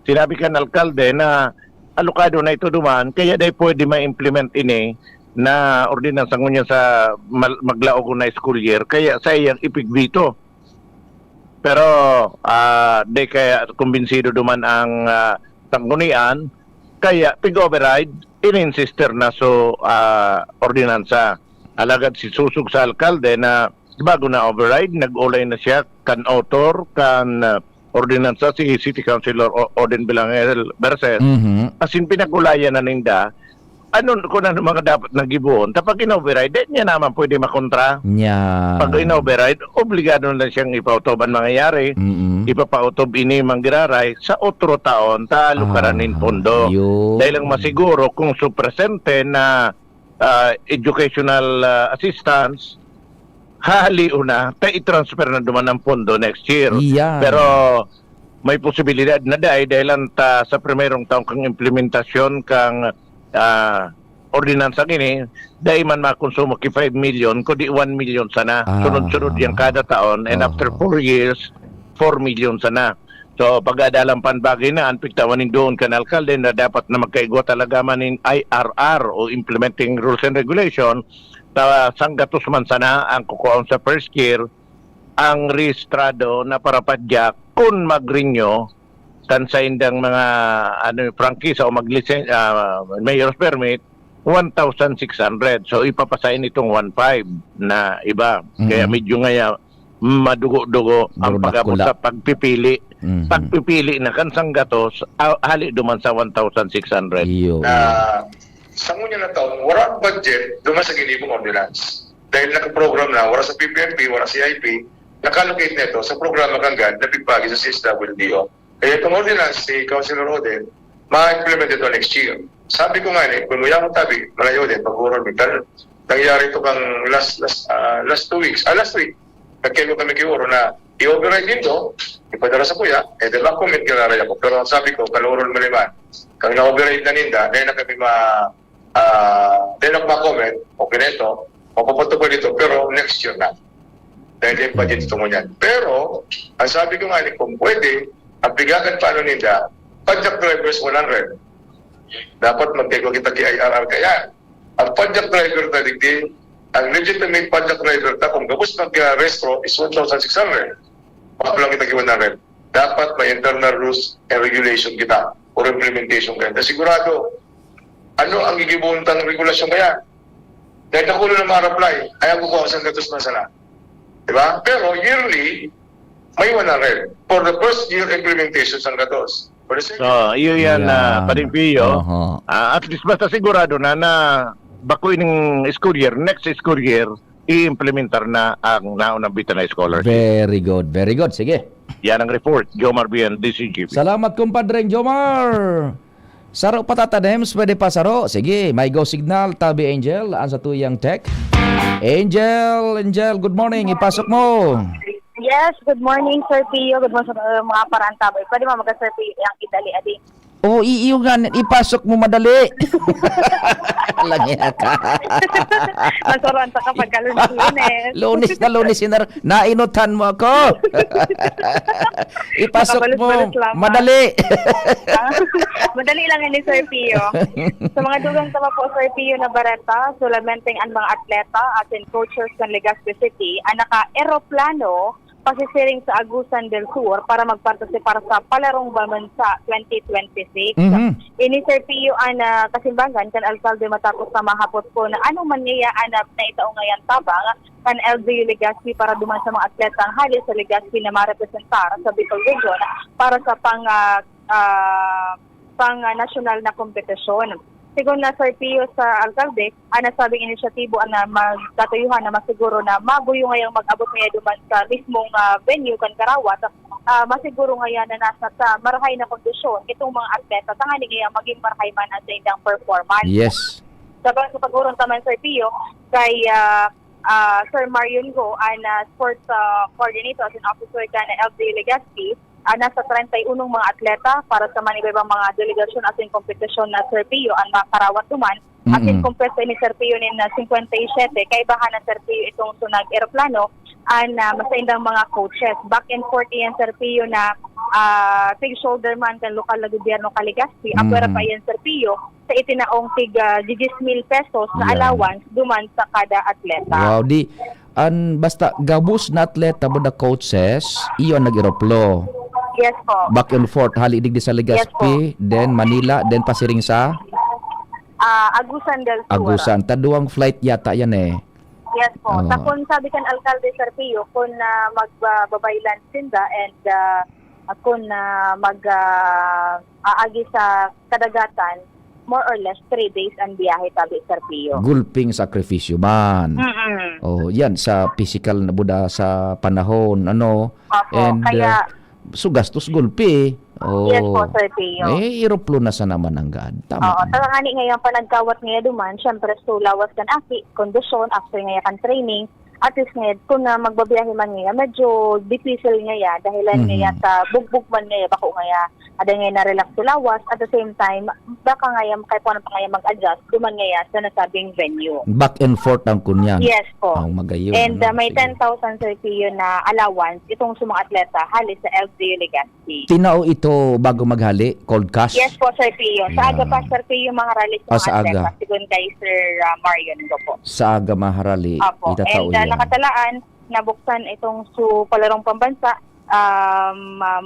S4: Sinabi ka ng alkalde na alokado na ito duman, kaya day pwede ma-implement ini na ordinansa ngunya sa maglaog na school year, kaya sa iyang ipigvito. Pero day kaya kumbinsido duman ang tanggunian, kaya pig-override, in-insister na so ordinansa. Alagad si susug sa alkalde na bago na override, nag-ulay na siya kan author, kan ordinansa si City Councilor Odin Bilangel Berses. As in pinagulayan na ninda, ano kung ano mga dapat nagibuon. Tapos in-override, niya naman pwede makontra. Pag in-override, obligado na siyang ipautoban mangyayari. Ipapautob ini manggiraray sa otro taon talo karanin pondo. Dahil lang masiguro kung supresente na educational assistance, hahaliw na, i-transfer na duman ng pondo next year. Pero may posibilidad na dahil sa primerong taong kang implementasyon kang ordinansa gini, dahil man makonsumo ki 5 million, kundi 1 million sana. Sunod-sunod yung kada taon, and after 4 years, 4 million sana. So, pag-adalang panbagay na, anpiktawanin doon kan alkalde na dapat na magkaigo talaga manin IRR o Implementing Rules and Regulation, sanggatos man sana ang kukuha sa first year, ang rehistrado na parapadyak kung mag-renew tan sa indang mga franchise o mayor's permit 1,600. So ipapasain itong 1,500 na iba. Kaya medyo ngaya madugo-dugo ang pag-abot sa pagpipili. Pagpipili na kansang gatos, hali duman sa 1,600.
S5: Sa ngunya na taon, wala budget duman sa ginibong ordinance. Dahil nakaprogram na, wala sa PPNP, wala sa CIP, nakalocate nito sa programa kanggan na pipagi sa CSWDO. Kaya itong ordinance si Councilor Odin, ma-implement ito next year. Sabi ko nga kung mo yung tabi, malayo din, pag-urol dahil nangyari ito kang last 2 weeks, last week, nagkayo kami kiuro na i-override dito, ipadala sa kuya, then ma-comment kinaray ako. Pero sabi ko, kalurol maliman, kung na-override na ninda, dahil na kami dahil ma-comment, okay na ito, mapapunto ko dito, pero next year na. Dahil yung budget ito mo yan. Pero, ang sabi ko nga kung pwede, ang bigagan paano ninda, padjak drivers 100. Dapat magkego kita IRR kaya. Ang padjak driver na digdi, ang legitimate padjak driver ta kung gabos mag-restro is 1,600. Papalang kita 100. Dapat may internal rules and regulation kita or implementation kaya. Sigurado, ano ang gigibuntang regulasyon kaya? Dahil nakulo na ma-apply, ayaw ko kung saan gatos na sana. Diba? Pero yearly, may 100 for the first year implementation sa gatos.
S4: So, iyo yan Parimpio. At least basta sigurado na bakoy ng school year, next school year, i-implementar na ang naunang bitan na scholarship.
S2: Very good, very good. Sige.
S4: Yan ang report, Jomar Bian, DCGP.
S2: Salamat kumpadre Jomar. Saro patata Dems, pwede pa saro. Sige, may go signal, Tabi Angel, ang sa tuyang tech. Angel, good morning, ipasok mo.
S7: Yes, good morning, Sir Pio. Good morning sa mga parantabay. Pwede mo mag-Sir Pio yung idali, adi.
S2: Oo, iyo nga, ipasok mo madali. Langya ka.
S7: Masuruan sa kapag lunes.
S2: Lunes, nainutan mo ako. Ipasok mo, madali.
S7: Madali lang ni Sir Pio. Sa mga dugang tama po, Sir Pio na bareta, sulamenting ang mga atleta at coaches ng Legazpi City, ang naka-aeroplano pasisiring sa Agusan del Sur para magpartisipar sa Palarong Bansa 2026. Ini Sir Pio ang kasimbangan kan alkalde matapos na mahapot po na anong mangyayaan na itaong ngayon tabang kan LGU Legazpi para duman sa mga atletang hali sa Legazpi na marepresentar sa Bicol Region para sa pang-national na kompetisyon. Sigon na Sir Pio sa alkalde, ang nasabing inisyatibo na magtatayuhan na masiguro na mabuyo ngayong mag-abot ngayon duman sa mismong venue kan Karawat, masiguro ngayon na nasa sa marahay na kondisyon itong mga atleta, tangani ngayon maging marahay man sa indang performance.
S2: Yes.
S7: Sabang sa pag-urong taman Sir Pio, kay Sir Marion Go, ang sports coordinator and officer ka na LGU Legazpi, nasa 31 mga atleta para sa manibang mga delegasyon at yung kompetisyon na Sir Pio ang makarawat duman. At yung kompetisyon ni Sir Pio na 57, kaibahan na Sir Pio itong sunag aeroplano ang masaindang mga coaches. Back and forth yan Sir Pio na tig shoulder man kan lokal na gobyerno Legazpi. Apwera pa yan Sir Pio sa itinaong tig 10,000 pesos na allowance duman sa kada atleta.
S2: Wow, basta gabus na atleta mo na coaches, iyon nag-aeroplo.
S7: Yes po.
S2: Back and forth, halidig di sa Legazpi, then Manila, then pasiring sa?
S7: Agusan del Sur.
S2: Agusan. Taduang flight yata yan eh.
S7: Yes po. Kung sabi kan alkalde Sir Pio, kung magbabaylan sinda and ako na aagi sa kadagatan, more or less 3 days ang biyahe tabi Sir Pio.
S2: Gulping sakripisyo man.
S7: Mm-mm.
S2: Oh, yan sa physical na buda sa panahon ano.
S7: Opo,
S2: And
S7: kaya
S2: so gastos gulpi. Oh.
S7: yes po Sir Pio.
S2: Iroplo na sa naman ang gad. Tama.
S7: Oo, taga nga ngayon pa nagkawat ngayon duman, syempre so lawas kan aki, kondisyon, after ngayon kan training, at least ngayon, kung magbabiyahe man ngayon, medyo difficile ngayon, dahilan ngayon sa bugbog man ngayon, bako ngayon, ada ngayon na-relax sa lawas, at the same time, baka ngayon, kahit po ano pa ngayon mag-adjust, duman ngayon sa nasabing venue.
S2: Back and forth ang kunyan.
S7: Yes po.
S2: Ang magayon.
S7: And
S2: ano?
S7: may
S2: Sige.
S7: 10,000 Sir Pio na allowance, itong sumang atleta, halis sa LGU Legazpi.
S2: Tinao ito bago maghali, cold cash.
S7: Yes po, Sir Pio. Sa aga pa, Sir Pio, mga rally sa mga
S2: sa aga.
S7: atleta. Sigun kay Sir Marion ko po.
S2: Sa aga maharali.
S7: Apo.
S2: Itatao
S7: And
S2: yan.
S7: nakatalaan, nabuksan itong palarong pambansa,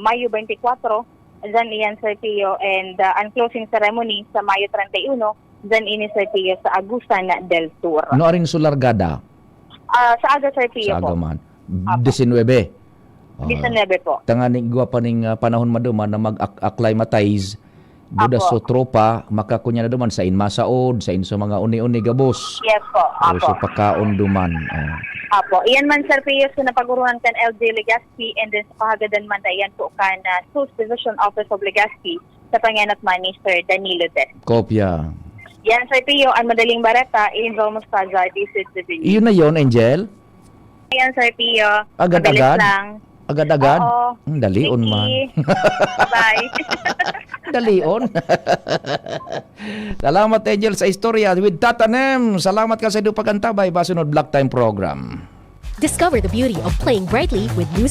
S7: Mayo 24, dyan iyan Sir Pio, and ang closing ceremony sa Mayo 31, dyan ini Sir Pio sa Agusan del Sur.
S2: No aring sulargada
S7: Sa aga Sir Pio
S2: sa
S7: po.
S2: aga man. 19.
S7: 19 po.
S2: Tanganing gwa pa ning panahon maduman na mag-acclimatize buda
S7: Apo.
S2: so tropa makakunya na duman sa inmasaod sa inso mga uni-uni gabos.
S7: Yes po.
S2: O, so
S7: Apo.
S2: pakaon duman.
S7: Apo. Iyan man Sir Pio sa napaguruhan kan LG Legazpi, and then sa pahagadan man na iyan po kan Schools Division Office of Legazpi sa panganat man ni Sir Danilo Des.
S2: Kopya.
S7: Yan Sir Pio, ang madaling barata, i-enroll mo sa District Division.
S2: Iyon na yon, Angel.
S7: Yan Sir Pio.
S2: Agad-agad?
S7: Mabilis lang.
S2: Agad-agad?
S7: Oo.
S2: Dalion man.
S7: Bye.
S2: Dalion. Salamat Angel sa istorya with Tatanem. Salamat ka sa iyong pagantabay basunod Black Time program.
S8: Discover the beauty of playing brightly with new